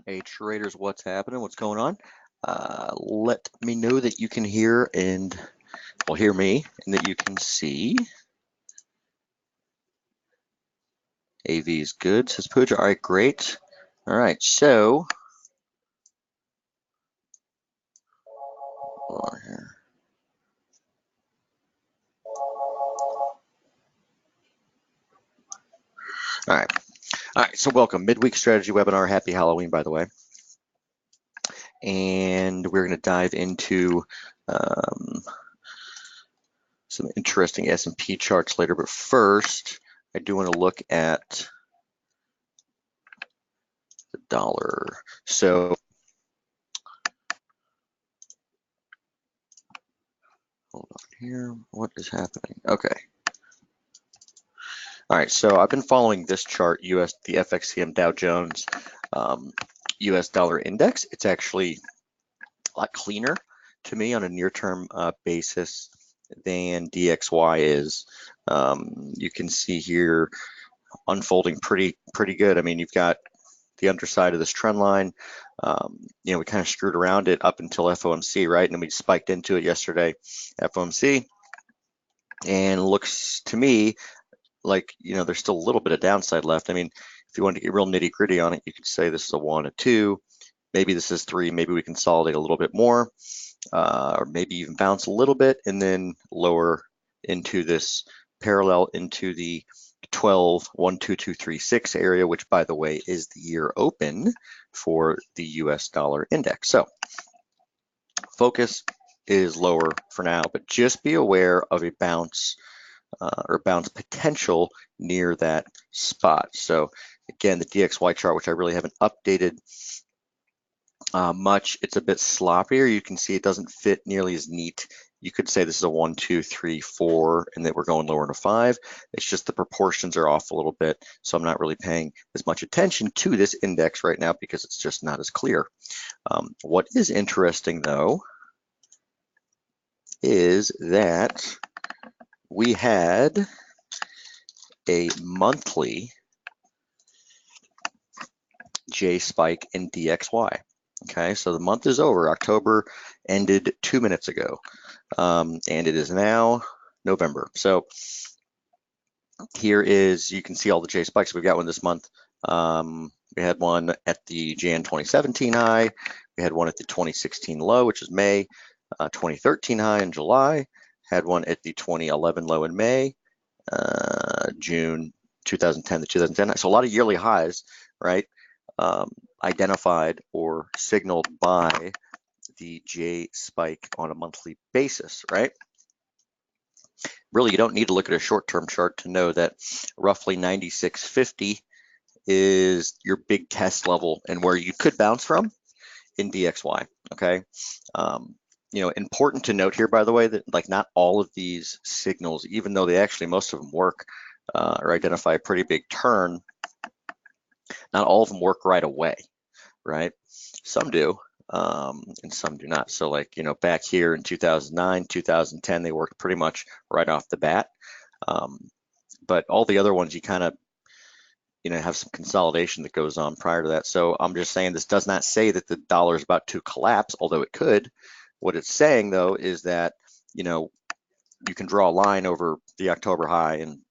Hey traders, what's happening? What's going on? Let me know that you can hear and well hear me and that you can see. AV is good, says Pooja. All right, great. All right, so hold on here. All right. All right, so welcome. Midweek strategy webinar. Happy Halloween, by the way. And we're going to dive into some interesting S&P charts later, but first, I do want to look at the dollar. So hold on here. What is happening? Okay. All right, so I've been following this chart, the FXCM Dow Jones US dollar index. It's actually a lot cleaner to me on a near-term basis than DXY is. You can see here unfolding pretty good. I mean, you've got the underside of this trend line. You know, we kind of screwed around it up until FOMC, right? And then we spiked into it yesterday, FOMC, and looks to me like, you know, there's still a little bit of downside left. I mean, if you want to get real nitty gritty on it, you could say this is a 1, a 2, maybe this is 3, maybe we consolidate a little bit more, or maybe even bounce a little bit and then lower into this parallel into the 12, 1, 2, 2, 3, 6 area, which by the way is the year open for the US dollar index. So focus is lower for now, but just be aware of a bounce or bounce potential near that spot. So again, the DXY chart, which I really haven't updated much, it's a bit sloppier. You can see it doesn't fit nearly as neat. You could say this is a 1, 2, 3, 4, and that we're going lower to 5. It's just the proportions are off a little bit, so I'm not really paying as much attention to this index right now because it's just not as clear. What is interesting though is that we had a monthly J spike in DXY. Okay, so the month is over. October ended 2 minutes ago, and it is now November. So here is, you can see all the J spikes. We've got one this month. We had one at the Jan 2017 high. We had one at the 2016 low, which is May. 2013 high in July. Had one at the 2011 low in May. June 2010 to 2010. So a lot of yearly highs, right? Identified or signaled by the J spike on a monthly basis, right? Really, you don't need to look at a short-term chart to know that roughly 96.50 is your big test level and where you could bounce from in DXY, okay? You know, important to note here, by the way, that like not all of these signals, even though they actually, most of them work or identify a pretty big turn, not all of them work right away, right? Some do, and some do not. So like, you know, back here in 2009, 2010, they worked pretty much right off the bat. But all the other ones, you kind of, you know, have some consolidation that goes on prior to that. So I'm just saying this does not say that the dollar is about to collapse, although it could. What it's saying though is that, you know, you can draw a line over the October high and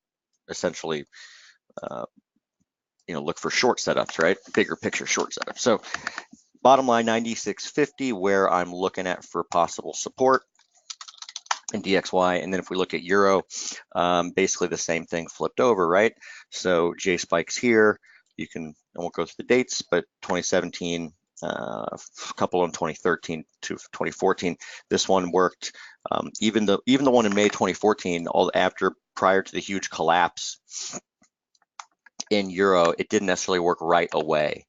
essentially, you know, look for short setups, right? Bigger picture short setups. So bottom line, 96.50, where I'm looking at for possible support in DXY. And then if we look at Euro, basically the same thing flipped over, right? So J spikes here. You can, I won't go through the dates, but 2017, a couple in 2013 to 2014. This one worked. Even the one in May 2014, all after prior to the huge collapse in Euro, it didn't necessarily work right away.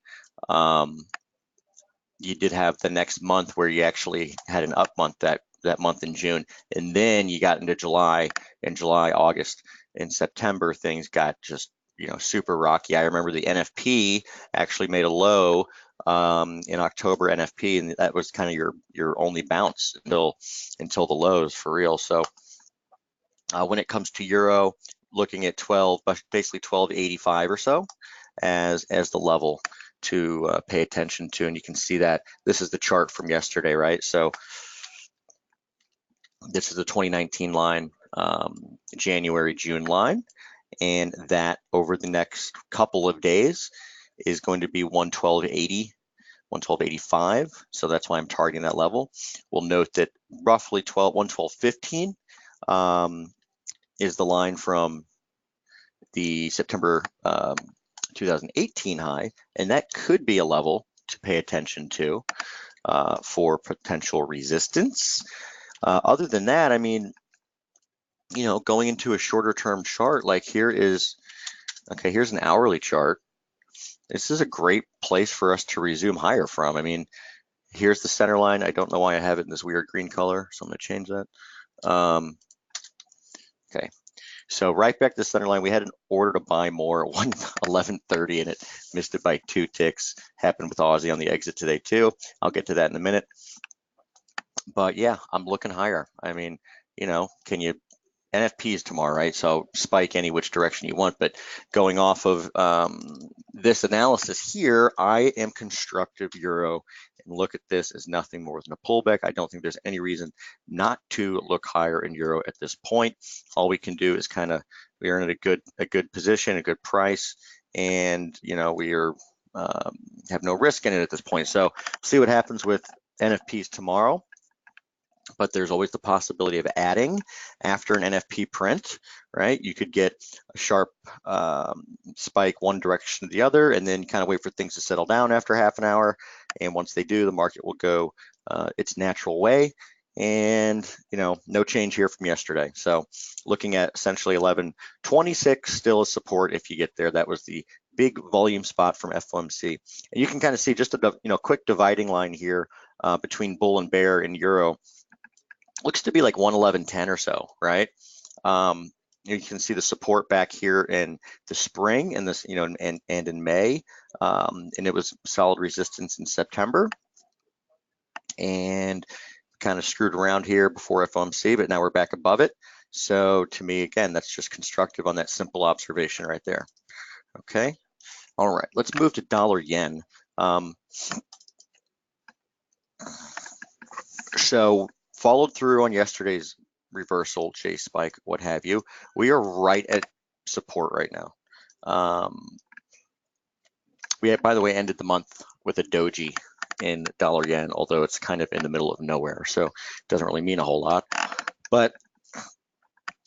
You did have the next month where you actually had an up month that month in June, and then you got into July, August, and September, things got just, you know, super rocky. I remember the NFP actually made a low in October NFP, and that was kind of your only bounce until the lows for real. So when it comes to Euro, looking at 12, basically 1285 or so as the level. to pay attention to, and you can see that this is the chart from yesterday, right? So this is the 2019 line, January, June line, and that over the next couple of days is going to be 112.80, 112.85. So that's why I'm targeting that level. We'll note that roughly 112.15 is the line from the September 2018 high, and that could be a level to pay attention to for potential resistance. Other than that, I mean, you know, going into a shorter term chart, like here's an hourly chart. This is a great place for us to resume higher from. I mean, here's the center line. I don't know why I have it in this weird green color, so I'm going to change that. Okay, so right back to the center line, we had an order to buy more at 11:30, and it missed it by 2 ticks. Happened with Aussie on the exit today too. I'll get to that in a minute. But yeah, I'm looking higher. I mean, you know, NFPs tomorrow, right? So spike any which direction you want, but going off of this analysis here, I am constructive euro and look at this as nothing more than a pullback. I don't think there's any reason not to look higher in euro at this point. All we can do is we are in a good position, a good price, and you know, we are have no risk in it at this point. So see what happens with NFPs tomorrow. But there's always the possibility of adding after an NFP print, right? You could get a sharp spike one direction to the other, and then kind of wait for things to settle down after half an hour. And once they do, the market will go its natural way. And, you know, no change here from yesterday. So looking at essentially 11.26 still a support if you get there. That was the big volume spot from FOMC. And you can kind of see just a quick dividing line here between bull and bear in euro. Looks to be like 111.10 or so, right? You can see the support back here in the spring and this, you know, and in May, and it was solid resistance in September, and kind of screwed around here before FOMC, but now we're back above it. So to me, again, that's just constructive on that simple observation right there. Okay, all right, let's move to dollar yen. So followed through on yesterday's reversal, chase spike, what have you. We are right at support right now. We had, by the way, ended the month with a doji in dollar yen, although it's kind of in the middle of nowhere, so it doesn't really mean a whole lot. But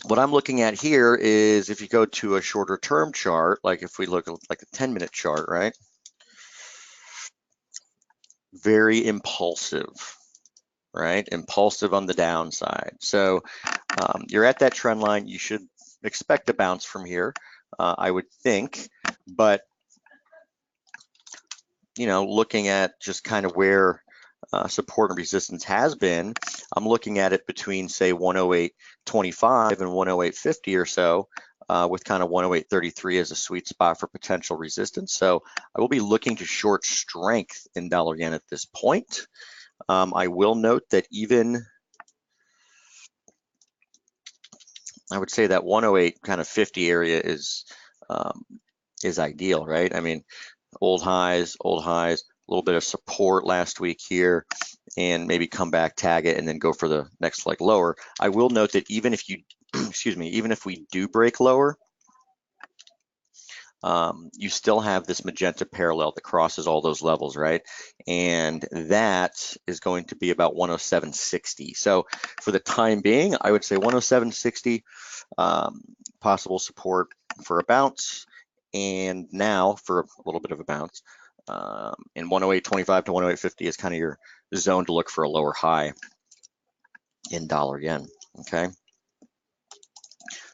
what I'm looking at here is if you go to a shorter term chart, like if we look at like a 10-minute chart, right? Very impulsive, right? Impulsive on the downside. So you're at that trend line. You should expect a bounce from here, I would think. But, you know, looking at just kind of where support and resistance has been, I'm looking at it between, say, 108.25 and 108.50 or so, with kind of 108.33 as a sweet spot for potential resistance. So I will be looking to short strength in dollar yen at this point. I will note that even, I would say that 108 kind of 50 area is ideal, right? I mean, old highs, a little bit of support last week here, and maybe come back, tag it, and then go for the next leg lower. I will note that even if you, excuse me, even if we do break lower, you still have this magenta parallel that crosses all those levels, right? And that is going to be about 107.60. So for the time being, I would say 107.60, possible support for a bounce, and now for a little bit of a bounce. And 108.25 to 108.50 is kind of your zone to look for a lower high in dollar yen, okay?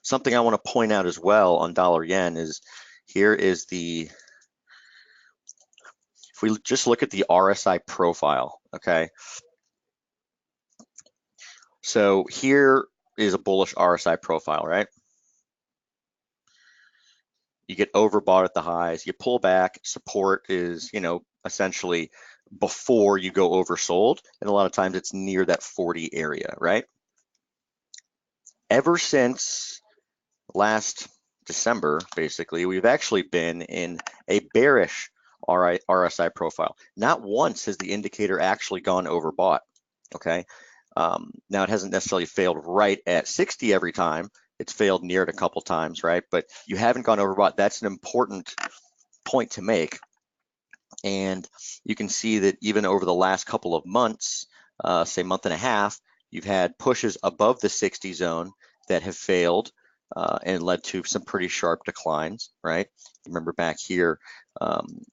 Something I want to point out as well on dollar yen is here is if we just look at the RSI profile, okay? So here is a bullish RSI profile, right? You get overbought at the highs, you pull back, support is, you know, essentially before you go oversold, and a lot of times it's near that 40 area, right? Ever since last December, basically, we've actually been in a bearish RSI profile. Not once has the indicator actually gone overbought. Okay. Now it hasn't necessarily failed right at 60 every time. It's failed near it a couple times, right? But you haven't gone overbought. That's an important point to make. And you can see that even over the last couple of months, say month and a half, you've had pushes above the 60 zone that have failed and led to some pretty sharp declines, right? Remember back here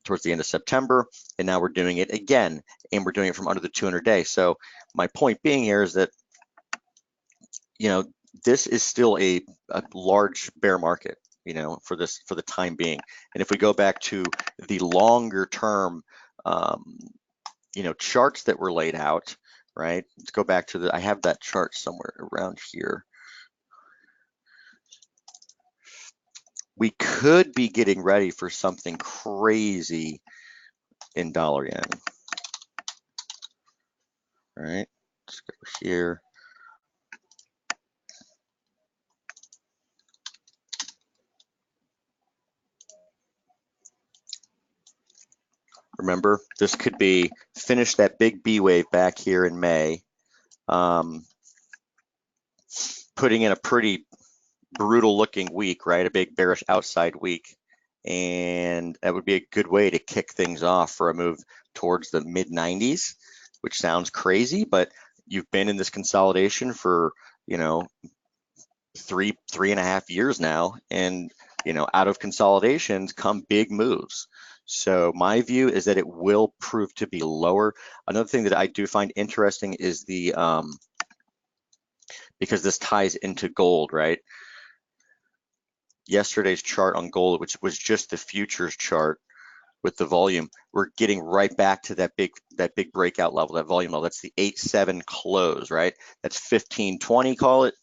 towards the end of September, and now we're doing it again, and we're doing it from under the 200-day. So my point being here is that, you know, this is still a large bear market, you know, for the time being. And if we go back to the longer term, you know, charts that were laid out, right? Let's go back to I have that chart somewhere around here. We could be getting ready for something crazy in dollar yen. All right, let's go here. Remember, this could be finish that big B wave back here in May, putting in a pretty brutal looking week, right? A big bearish outside week. And that would be a good way to kick things off for a move towards the mid 90s, which sounds crazy, but you've been in this consolidation for, you know, three and a half years now. And, you know, out of consolidations come big moves. So my view is that it will prove to be lower. Another thing that I do find interesting is the, because this ties into gold, right? Yesterday's chart on gold, which was just the futures chart with the volume, we're getting right back to that big breakout level, that volume level. That's the 8-7 close, right? That's 1520, call it.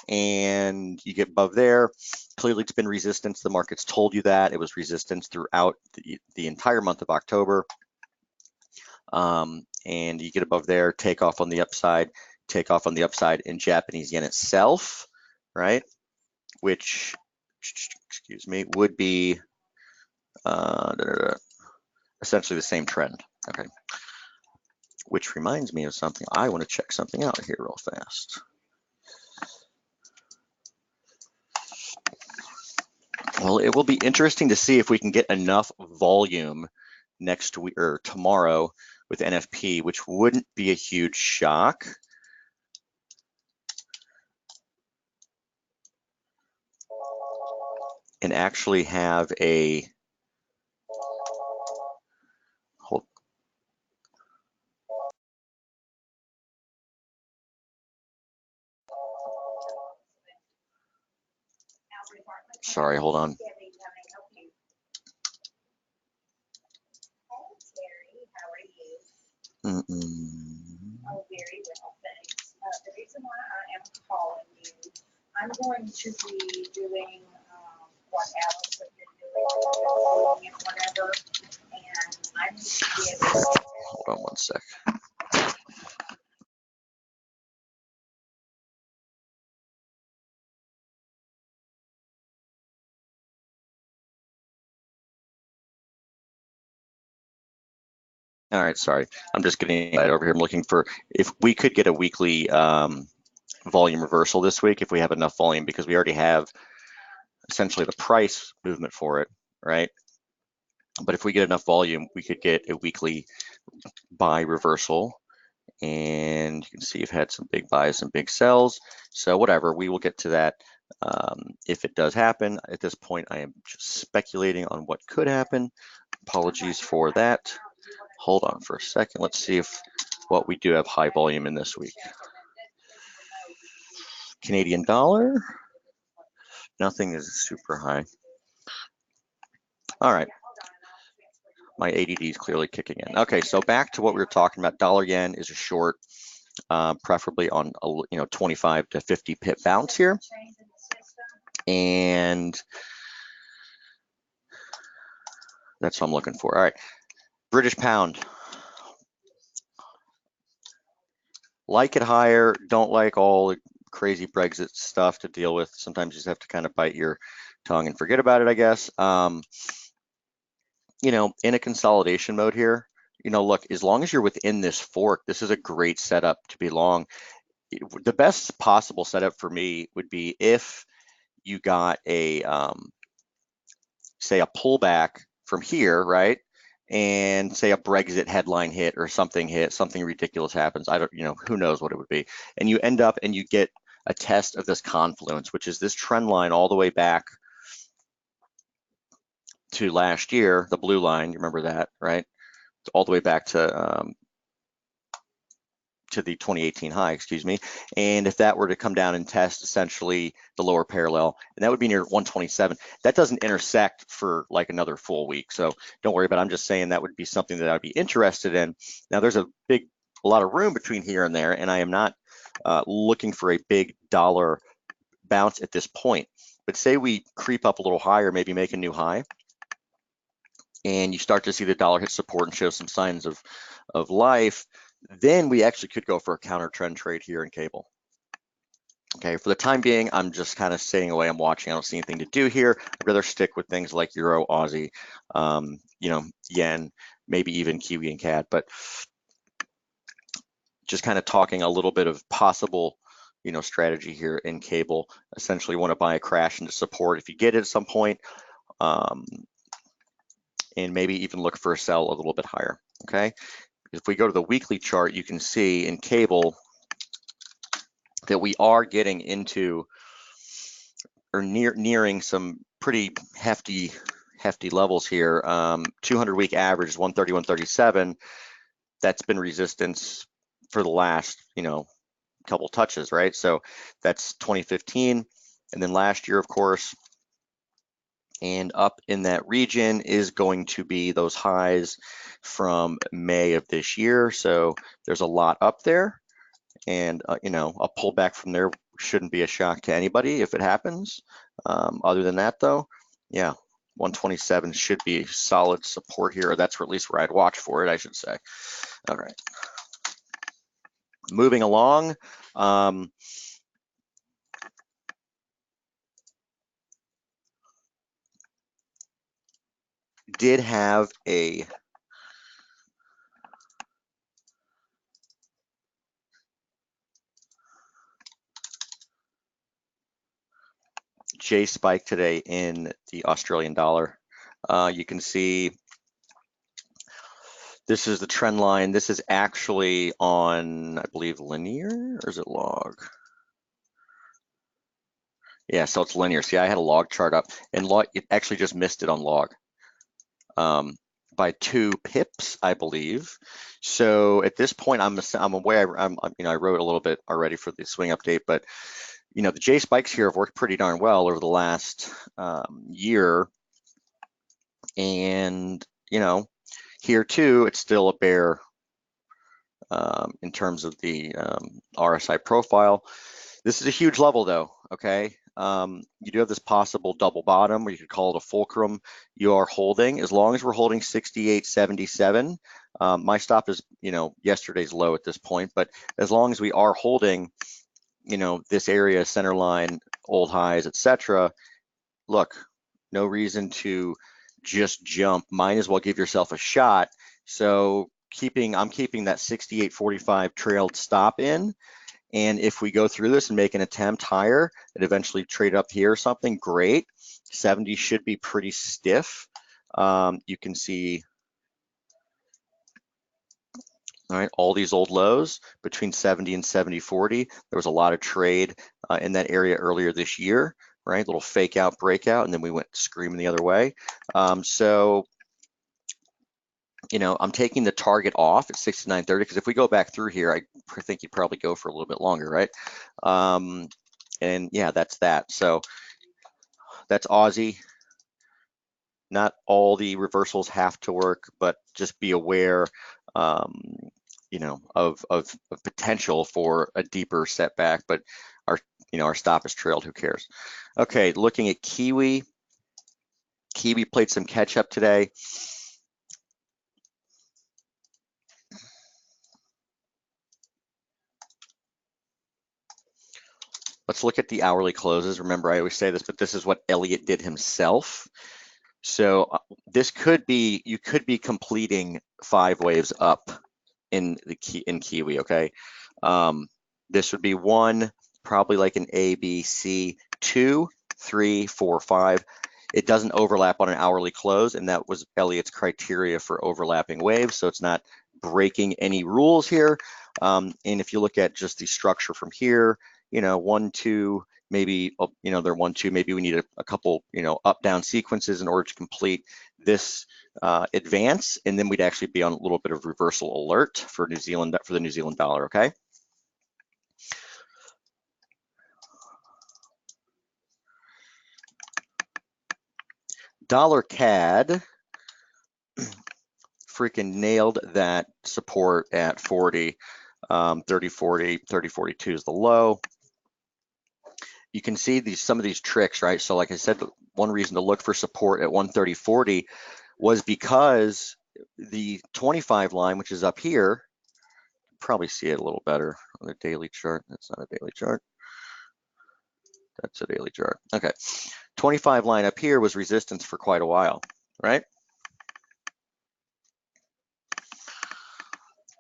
And you get above there. Clearly, it's been resistance. The market's told you that. It was resistance throughout the entire month of October. And you get above there, take off on the upside in Japanese yen itself, right? Which, excuse me, would be essentially the same trend. Okay. Which reminds me of something. I want to check something out here real fast. Well, it will be interesting to see if we can get enough volume next week or tomorrow with NFP, which wouldn't be a huge shock. And actually have a hold. Sorry, hold on. Oh, very well, thanks. The reason why I am calling you, I'm going to be doing what Alice has been doing and whatever, and I need to be able to. Hold on one sec. All right, sorry. I'm just getting right over here. I'm looking for if we could get a weekly volume reversal this week, if we have enough volume, because we already have essentially the price movement for it, right? But if we get enough volume, we could get a weekly buy reversal. And you can see you've had some big buys, some big sells. So whatever, we will get to that if it does happen. At this point, I am just speculating on what could happen. Apologies for that. Hold on for a second. Let's see if what we do have high volume in this week. Canadian dollar. Nothing is super high. All right. My ADD is clearly kicking in. Okay, so back to what we were talking about. Dollar yen is a short, preferably on a 25 to 50 pip bounce here. And that's what I'm looking for. All right, British pound. Like it higher, don't like all the crazy Brexit stuff to deal with. Sometimes you just have to kind of bite your tongue and forget about it, I guess. in a consolidation mode here, look, as long as you're within this fork, this is a great setup to be long. The best possible setup for me would be if you got say a pullback from here, right? And say a Brexit headline hit or something hit, something ridiculous happens. I don't, who knows what it would be. And you end up and you get a test of this confluence, which is this trend line all the way back to last year, the blue line, you remember that, right? All the way back to the 2018 high, excuse me. And if that were to come down and test essentially the lower parallel, and that would be near 127, that doesn't intersect for like another full week. So don't worry about it. I'm just saying that would be something that I'd be interested in. Now there's a lot of room between here and there, and I am not looking for a big dollar bounce at this point. But say we creep up a little higher, maybe make a new high, and you start to see the dollar hit support and show some signs of life, then we actually could go for a counter trend trade here in cable. Okay, for the time being, I'm just kind of staying away. I'm watching. I don't see anything to do here. I'd rather stick with things like Euro, Aussie, Yen, maybe even Kiwi and CAD. But just kind of talking a little bit of possible, strategy here in cable. Essentially, want to buy a crash into support if you get it at some point, and maybe even look for a sell a little bit higher. Okay. If we go to the weekly chart, you can see in cable that we are getting into or nearing some pretty hefty levels here. 200-week average is 130, 137. That's been resistance for the last, couple touches, right? So that's 2015, and then last year, of course. And up in that region is going to be those highs from May of this year. So there's a lot up there, and a pullback from there shouldn't be a shock to anybody if it happens. Other than that, though, yeah, 127 should be solid support here. Or that's at least where I'd watch for it, I should say. All right, moving along. Did have a J spike today in the Australian dollar. You can see this is the trend line. This is actually on, I believe, linear, or is it log? Yeah, so it's linear. See, I had a log chart up, and log, it actually just missed it on log by 2 pips, I believe. So at this point, I'm aware. I wrote a little bit already for the swing update, but the J spikes here have worked pretty darn well over the last year, and here too, it's still a bear in terms of the RSI profile. This is a huge level though, okay? You do have this possible double bottom, or you could call it a fulcrum. You are holding, as long as we're holding 68.77. My stop is, yesterday's low at this point, but as long as we are holding, this area, center line, old highs, etc. Look, no reason to just jump. Might as well give yourself a shot. So I'm keeping that 68.45 trailed stop in. And if we go through this and make an attempt higher and eventually trade up here or something, great. 70 should be pretty stiff. You can see, all right, all these old lows between 70 and 70.40. There was a lot of trade in that area earlier this year, right? Little fake out, breakout, and then we went screaming the other way. So I'm taking the target off at 69.30 because if we go back through here, I think you'd probably go for a little bit longer, right? And yeah, that's that. So that's Aussie. Not all the reversals have to work, but just be aware, of potential for a deeper setback. But our stop is trailed. Who cares? Okay, looking at Kiwi. Kiwi played some catch up today. Let's look at the hourly closes. Remember, I always say this, but this is what Elliott did himself. So this could be, you could be completing 5 waves up in Kiwi, okay? This would be 1, probably like an A, B, C, 2, 3, 4, 5. It doesn't overlap on an hourly close, and that was Elliott's criteria for overlapping waves, so it's not breaking any rules here. And if you look at just the structure from here, 1, 2, maybe, they're 1, 2, maybe we need a couple, up down sequences in order to complete this advance, and then we'd actually be on a little bit of reversal alert for the New Zealand dollar, okay? Dollar CAD freaking nailed that support at 40, 30.40, 30.42 is the low. You can see some of these tricks, right? So like I said, one reason to look for support at 130.40 was because the 25 line, which is up here, probably see it a little better on the daily chart. That's not a daily chart. That's a daily chart. Okay. 25 line up here was resistance for quite a while, right?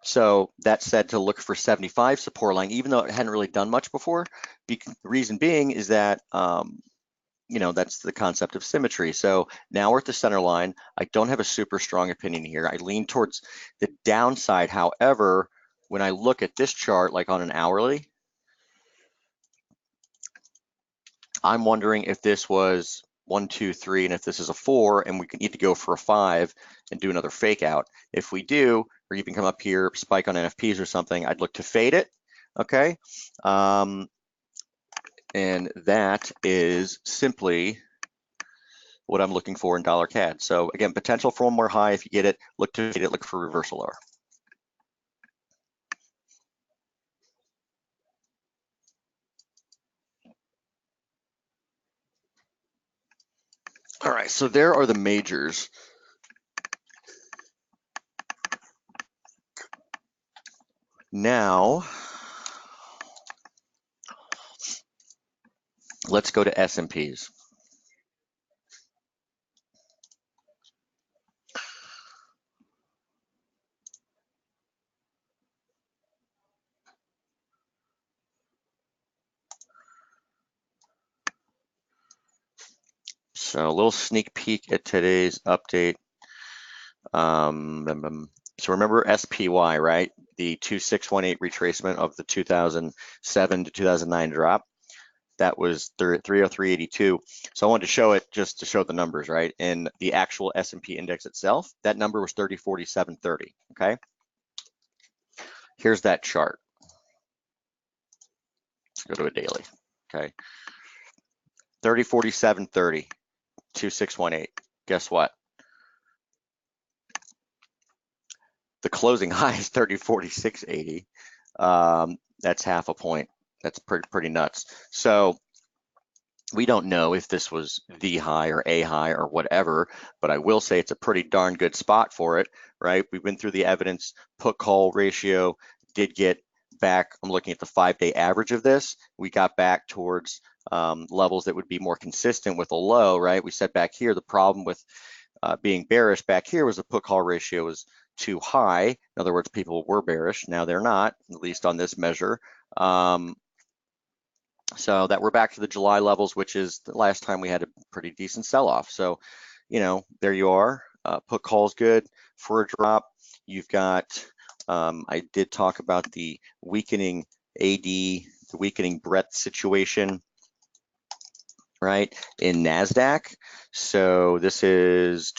So that said to look for 75 support line, even though it hadn't really done much before. The reason being is that, that's the concept of symmetry. So now we're at the center line. I don't have a super strong opinion here. I lean towards the downside. However, when I look at this chart, like on an hourly, I'm wondering if this was 1, 2, 3, and if this is a 4, and we need to go for a 5 and do another fake out. If we do, or even come up here, spike on NFPs or something, I'd look to fade it, okay? And that is simply what I'm looking for in dollar CAD. So again, potential for one more high. If you get it, look to fade it, look for reversal lower. All right, so there are the majors. Now, let's go to S&Ps. So a little sneak peek at today's update. So remember SPY, right? The 2618 retracement of the 2007 to 2009 drop. That was 303.82. So I wanted to show it just to show the numbers, right? And the actual S&P index itself, that number was 3047.30, okay? Here's that chart. Let's go to a daily, okay? 3047.30, 2618. Guess what? The closing high is 3046.80. That's half a point. That's pretty nuts. So we don't know if this was the high or a high or whatever, but I will say it's a pretty darn good spot for it, right? We've been through the evidence. Put call ratio did get back. I'm looking at the 5-day average of this. We got back towards levels that would be more consistent with a low, right? We said back here, the problem with being bearish back here was the put call ratio was too high. In other words, people were bearish. Now they're not, at least on this measure. So that we're back to the July levels, which is the last time we had a pretty decent sell-off. So, there you are. Put call's good for a drop. You've got, I did talk about the weakening AD, the weakening breadth situation, right, in NASDAQ. So this is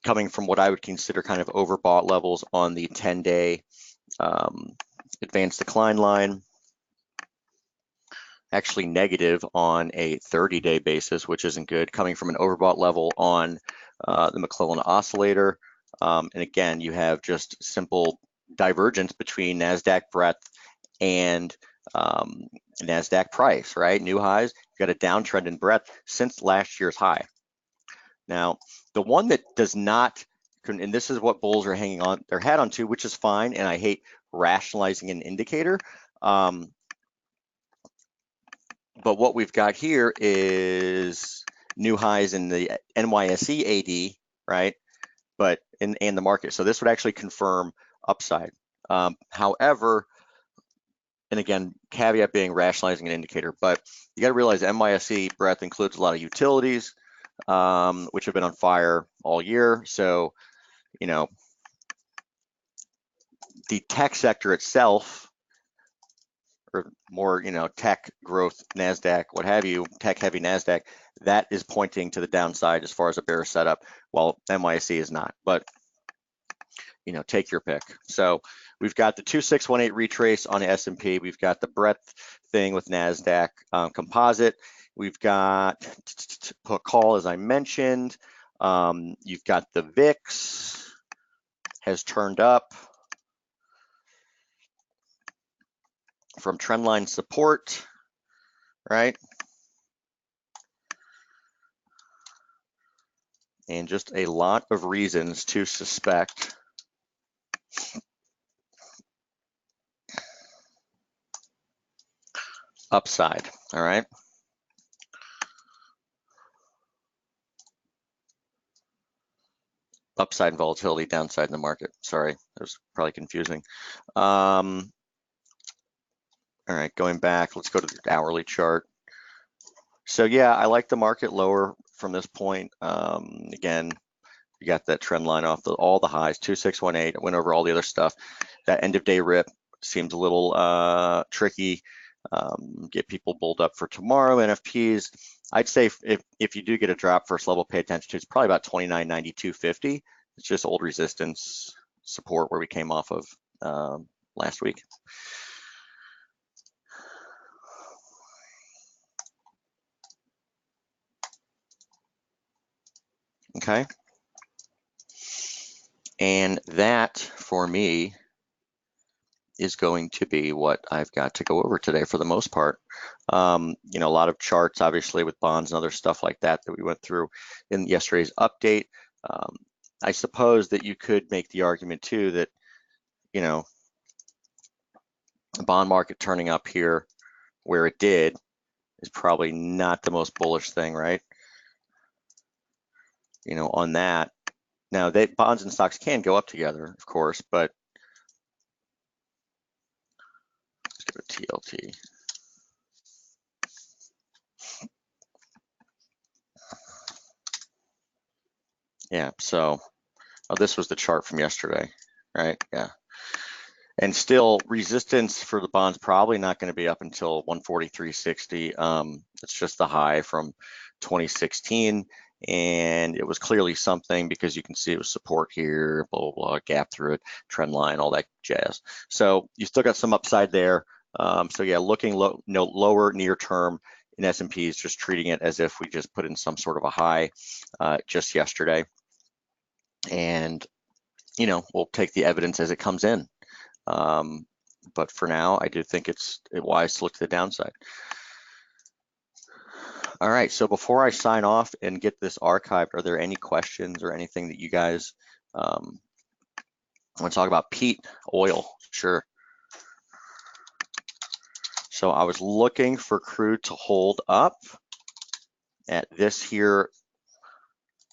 coming from what I would consider kind of overbought levels on the 10-day advanced decline line, actually negative on a 30-day basis, which isn't good, coming from an overbought level on the McClellan oscillator. And again, you have just simple divergence between NASDAQ breadth and NASDAQ price, right? New highs, you've got a downtrend in breadth since last year's high. Now, the one that does not, and this is what bulls are hanging on their hat onto, which is fine, and I hate rationalizing an indicator, But what we've got here is new highs in the NYSE AD, right? But in the market. So this would actually confirm upside. However, and again, caveat being rationalizing an indicator, but you got to realize NYSE breadth includes a lot of utilities, which have been on fire all year. So, you know, the tech sector itself, or more, you know, tech growth, NASDAQ, what have you, tech heavy NASDAQ, that is pointing to the downside as far as a bear setup, while NYSE is not. But, you know, take your pick. So we've got the 2618 retrace on the S&P. We've got the breadth thing with NASDAQ composite. We've got put call, as I mentioned. You've got the VIX has turned up from trendline support, right? And just a lot of reasons to suspect upside, all right? Upside volatility, downside in the market. Sorry, that was probably confusing. All right, going back, let's go to the hourly chart. So yeah, I like the market lower from this point. Again, you got that trend line off all the highs, 2618. I went over all the other stuff. That end of day rip seems a little tricky. Get people bulled up for tomorrow. NFPs, I'd say if you do get a drop, first level pay attention to, it's probably about 29.9250. It's just old resistance support where we came off of last week. Okay. And that for me is going to be what I've got to go over today for the most part. You know, a lot of charts, obviously, with bonds and other stuff like that we went through in yesterday's update. I suppose that you could make the argument too that, you know, the bond market turning up here where it did is probably not the most bullish thing, right? You know, on that. Now, bonds and stocks can go up together, of course, but let's go to TLT. Yeah, so this was the chart from yesterday, right? Yeah. And still, resistance for the bonds probably not going to be up until 143.60. It's just the high from 2016, and it was clearly something because you can see it was support here, blah, blah, blah, gap through it, trend line, all that jazz. So you still got some upside there. So yeah, looking lower near term in S&P is just treating it as if we just put in some sort of a high just yesterday. And, you know, we'll take the evidence as it comes in. But for now, I do think it's wise to look to the downside. All right, so before I sign off and get this archived, are there any questions or anything that you guys want to talk about? Pete, oil, sure. So I was looking for crude to hold up at this here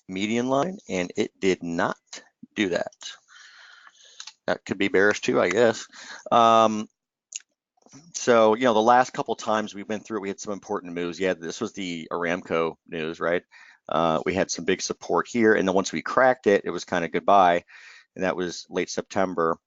median line, and it did not do that. That could be bearish too, I guess. So, you know, the last couple times we went through, we had some important moves. Yeah, this was the Aramco news, right? We had some big support here, and then once we cracked it, it was kind of goodbye, and that was late September.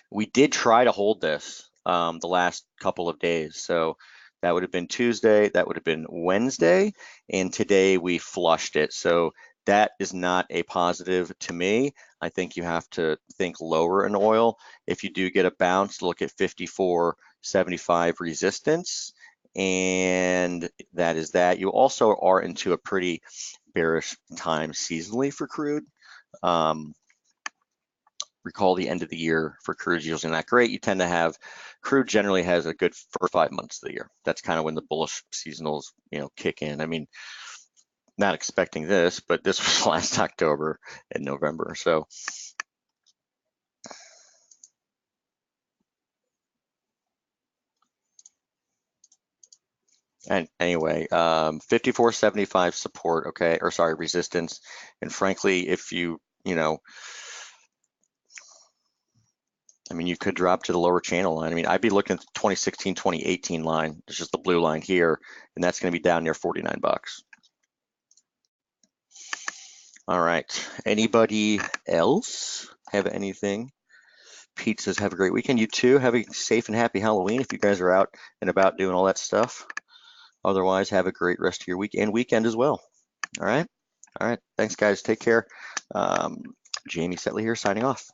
We did try to hold this the last couple of days. So that would have been Tuesday, that would have been Wednesday, and today we flushed it. So that is not a positive to me. I think you have to think lower in oil. If you do get a bounce, look at 54.75 resistance, and that is that. You also are into a pretty bearish time seasonally for crude. Recall the end of the year for crude is usually not great. You tend to have, crude generally has a good first 5 months of the year. That's kind of when the bullish seasonals, you know, kick in. I mean, not expecting this, but this was last October and November. So And anyway, 54.75 support, okay, or sorry, resistance. And frankly, if you know, I mean, you could drop to the lower channel line. I mean, I'd be looking at the 2016, 2018 line. It's just the blue line here, and that's going to be down near 49 bucks. All right. Anybody else have anything? Pete says, have a great weekend. You too. Have a safe and happy Halloween if you guys are out and about doing all that stuff. Otherwise, have a great rest of your week and weekend as well. All right. All right. Thanks, guys. Take care. Um, Jamie Setley here signing off.